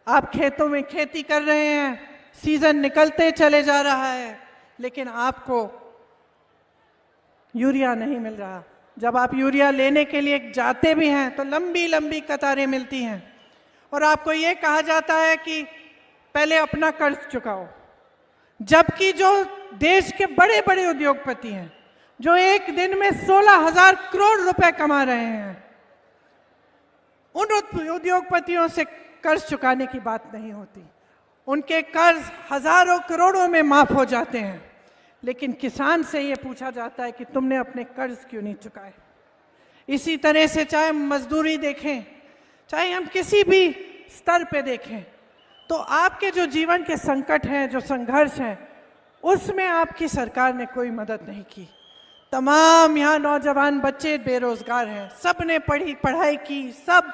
आप खेतों में खेती कर रहे हैं, सीजन निकलते चले जा रहा है, लेकिन आपको यूरिया नहीं मिल रहा। जब आप यूरिया लेने के लिए जाते भी हैं तो लंबी लंबी कतारें मिलती हैं और आपको ये कहा जाता है कि पहले अपना कर्ज चुकाओ। जबकि जो देश के बड़े बड़े उद्योगपति हैं, जो एक दिन में 16,000 करोड़ रुपए कमा रहे हैं, उन उद्योगपतियों से कर्ज चुकाने की बात नहीं होती। उनके कर्ज हजारों करोड़ों में माफ हो जाते हैं, लेकिन किसान से ये पूछा जाता है कि तुमने अपने कर्ज क्यों नहीं चुकाए। इसी तरह से चाहे मजदूरी देखें, चाहे हम किसी भी स्तर पे देखें, तो आपके जो जीवन के संकट हैं, जो संघर्ष हैं, उसमें आपकी सरकार ने कोई मदद नहीं की। तमाम यहाँ नौजवान बच्चे बेरोजगार हैं, सब ने पढ़ाई की, सब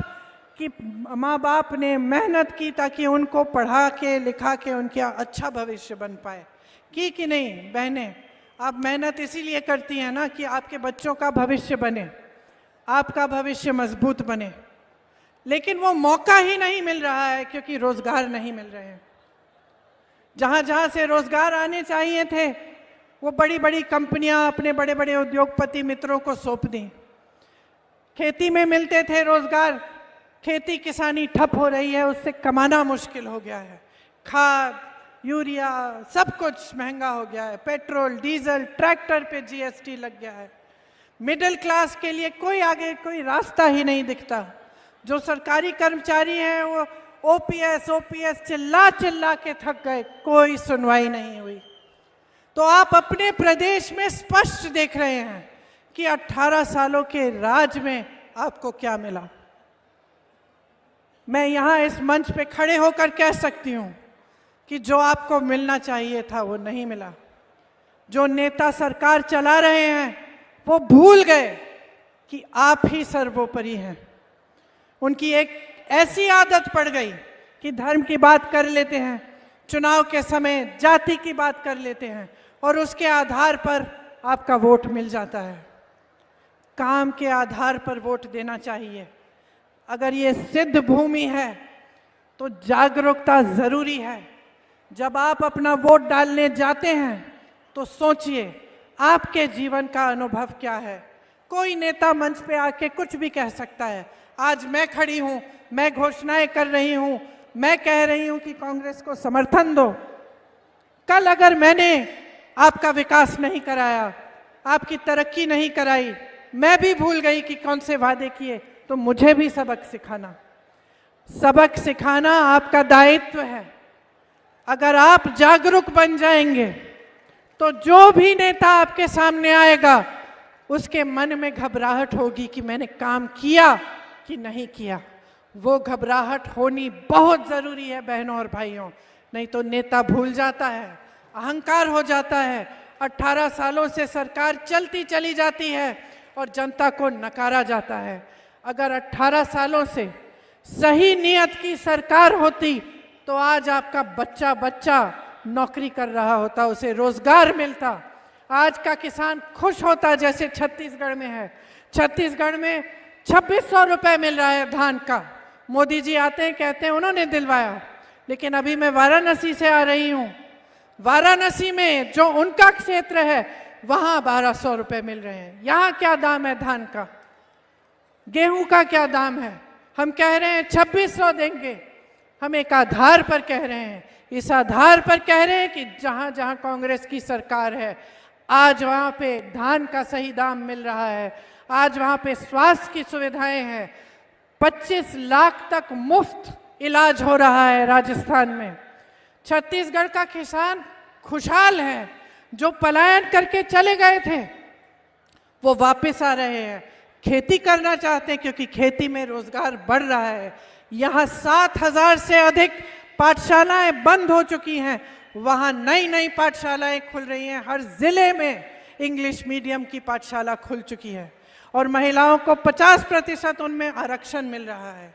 कि माँ बाप ने मेहनत की ताकि उनको पढ़ा के लिखा के उनका अच्छा भविष्य बन पाए। की कि नहीं बहनें? आप मेहनत इसीलिए करती हैं ना कि आपके बच्चों का भविष्य बने, आपका भविष्य मजबूत बने, लेकिन वो मौका ही नहीं मिल रहा है क्योंकि रोजगार नहीं मिल रहे हैं। जहाँ जहाँ से रोजगार आने चाहिए थे, वो बड़ी बड़ी कंपनियां अपने बड़े बड़े उद्योगपति मित्रों को सौंप दी। खेती में मिलते थे रोजगार, खेती किसानी ठप हो रही है, उससे कमाना मुश्किल हो गया है। खाद, यूरिया, सब कुछ महंगा हो गया है। पेट्रोल, डीजल, ट्रैक्टर पे जीएसटी लग गया है। मिडिल क्लास के लिए कोई आगे कोई रास्ता ही नहीं दिखता। जो सरकारी कर्मचारी हैं वो ओपीएस चिल्ला चिल्ला के थक गए, कोई सुनवाई नहीं हुई। तो आप अपने प्रदेश में स्पष्ट देख रहे हैं कि 18 सालों के राज में आपको क्या मिला। मैं यहाँ इस मंच पे खड़े होकर कह सकती हूँ कि जो आपको मिलना चाहिए था वो नहीं मिला। जो नेता सरकार चला रहे हैं वो भूल गए कि आप ही सर्वोपरि हैं। उनकी एक ऐसी आदत पड़ गई कि धर्म की बात कर लेते हैं, चुनाव के समय जाति की बात कर लेते हैं और उसके आधार पर आपका वोट मिल जाता है। काम के आधार पर वोट देना चाहिए। अगर ये सिद्ध भूमि है तो जागरूकता जरूरी है। जब आप अपना वोट डालने जाते हैं तो सोचिए आपके जीवन का अनुभव क्या है। कोई नेता मंच पे आके कुछ भी कह सकता है। आज मैं खड़ी हूं, मैं घोषणाएं कर रही हूं, मैं कह रही हूं कि कांग्रेस को समर्थन दो। कल अगर मैंने आपका विकास नहीं कराया, आपकी तरक्की नहीं कराई, मैं भी भूल गई कि कौन से वादे किए, तो मुझे भी सबक सिखाना आपका दायित्व है। अगर आप जागरूक बन जाएंगे तो जो भी नेता आपके सामने आएगा उसके मन में घबराहट होगी कि मैंने काम किया कि नहीं किया। वो घबराहट होनी बहुत जरूरी है बहनों और भाइयों, नहीं तो नेता भूल जाता है, अहंकार हो जाता है। 18 सालों से सरकार चलती चली जाती है और जनता को नकारा जाता है। अगर 18 सालों से सही नियत की सरकार होती तो आज आपका बच्चा बच्चा नौकरी कर रहा होता, उसे रोजगार मिलता। आज का किसान खुश होता जैसे छत्तीसगढ़ में है। छत्तीसगढ़ में 2600 रुपए मिल रहा है धान का। मोदी जी आते हैं, कहते हैं उन्होंने दिलवाया, लेकिन अभी मैं वाराणसी से आ रही हूँ। वाराणसी में जो उनका क्षेत्र है वहां 1200 रुपए मिल रहे हैं। यहाँ क्या दाम है धान का, गेहूं का क्या दाम है? हम कह रहे हैं 2600 देंगे। हम एक आधार पर कह रहे हैं, इस आधार पर कह रहे हैं कि जहां जहां कांग्रेस की सरकार है आज वहां पे धान का सही दाम मिल रहा है, आज वहां पे स्वास्थ्य की सुविधाएं हैं। 25 लाख तक मुफ्त इलाज हो रहा है राजस्थान में। छत्तीसगढ़ का किसान खुशहाल है। जो पलायन करके चले गए थे वो वापस आ रहे हैं, खेती करना चाहते हैं क्योंकि खेती में रोजगार बढ़ रहा है। यहाँ 7,000 से अधिक पाठशालाएं बंद हो चुकी हैं, वहाँ नई नई पाठशालाएं खुल रही हैं। हर जिले में इंग्लिश मीडियम की पाठशाला खुल चुकी है और महिलाओं को 50% उनमें आरक्षण मिल रहा है।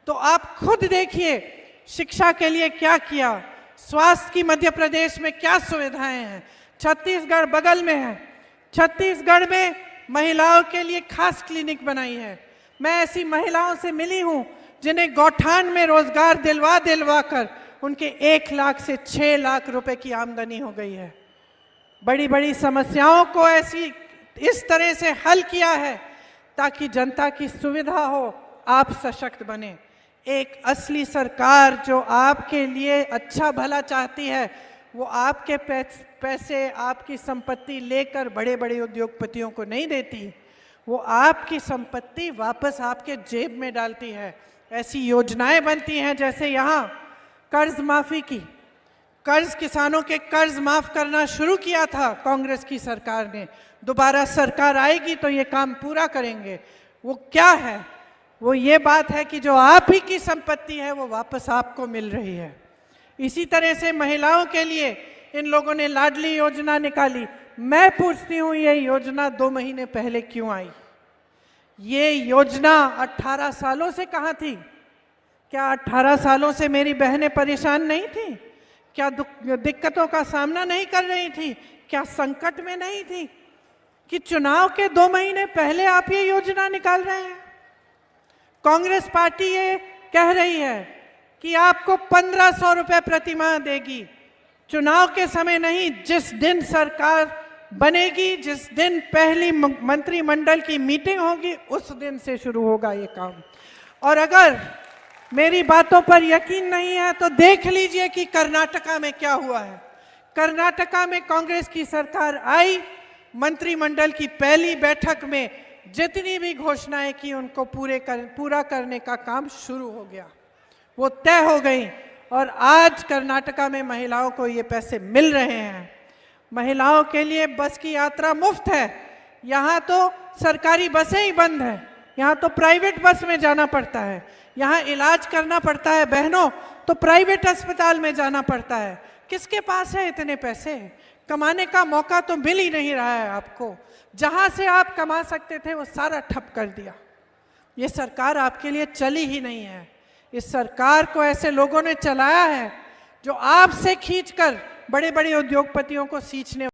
तो आप खुद देखिए शिक्षा के लिए क्या किया, स्वास्थ्य की मध्य प्रदेश में क्या सुविधाएं हैं। छत्तीसगढ़ बगल में है, छत्तीसगढ़ में महिलाओं के लिए खास क्लिनिक बनाई है। मैं ऐसी महिलाओं से मिली हूँ जिन्हें गौठान में रोजगार दिलवा दिलवा कर उनके 1 लाख से 6 लाख रुपए की आमदनी हो गई है। बड़ी बड़ी समस्याओं को इस तरह से हल किया है ताकि जनता की सुविधा हो, आप सशक्त बने। एक असली सरकार जो आपके लिए अच्छा भला चाहती है, वो आपके पैसे, आपकी संपत्ति लेकर बड़े बड़े उद्योगपतियों को नहीं देती, वो आपकी संपत्ति वापस आपके जेब में डालती है। ऐसी योजनाएं बनती हैं, जैसे यहाँ कर्ज माफी की, कर्ज, किसानों के कर्ज माफ करना शुरू किया था कांग्रेस की सरकार ने। दोबारा सरकार आएगी तो ये काम पूरा करेंगे। वो क्या है? वो ये बात है कि जो आप ही की संपत्ति है वो वापस आपको मिल रही है। इसी तरह से महिलाओं के लिए इन लोगों ने लाडली योजना निकाली। मैं पूछती हूँ, ये योजना 2 महीने पहले क्यों आई? ये योजना 18 सालों से कहाँ थी? क्या 18 सालों से मेरी बहनें परेशान नहीं थी? क्या दिक्कतों का सामना नहीं कर रही थी? क्या संकट में नहीं थी कि चुनाव के 2 महीने पहले आप ये योजना निकाल रहे हैं? कांग्रेस पार्टी ये कह रही है कि आपको 1500 रुपए प्रति माह देगी। चुनाव के समय नहीं, जिस दिन सरकार बनेगी, जिस दिन पहली मंत्रिमंडल की मीटिंग होगी, उस दिन से शुरू होगा ये काम। और अगर मेरी बातों पर यकीन नहीं है तो देख लीजिए कि कर्नाटका में क्या हुआ है। कर्नाटका में कांग्रेस की सरकार आई, मंत्रिमंडल की पहली बैठक में जितनी भी घोषणाएं की उनको पूरा करने का काम शुरू हो गया, वो तय हो गई। और आज कर्नाटका में महिलाओं को ये पैसे मिल रहे हैं। महिलाओं के लिए बस की यात्रा मुफ्त है। यहाँ तो सरकारी बसें ही बंद हैं, यहाँ तो प्राइवेट बस में जाना पड़ता है। यहाँ इलाज करना पड़ता है बहनों तो प्राइवेट अस्पताल में जाना पड़ता है। किसके पास है इतने पैसे? कमाने का मौका तो मिल ही नहीं रहा है आपको। जहाँ से आप कमा सकते थे वो सारा ठप कर दिया। ये सरकार आपके लिए चली ही नहीं है। इस सरकार को ऐसे लोगों ने चलाया है जो आपसे खींचकर बड़े बड़े उद्योगपतियों को सींचने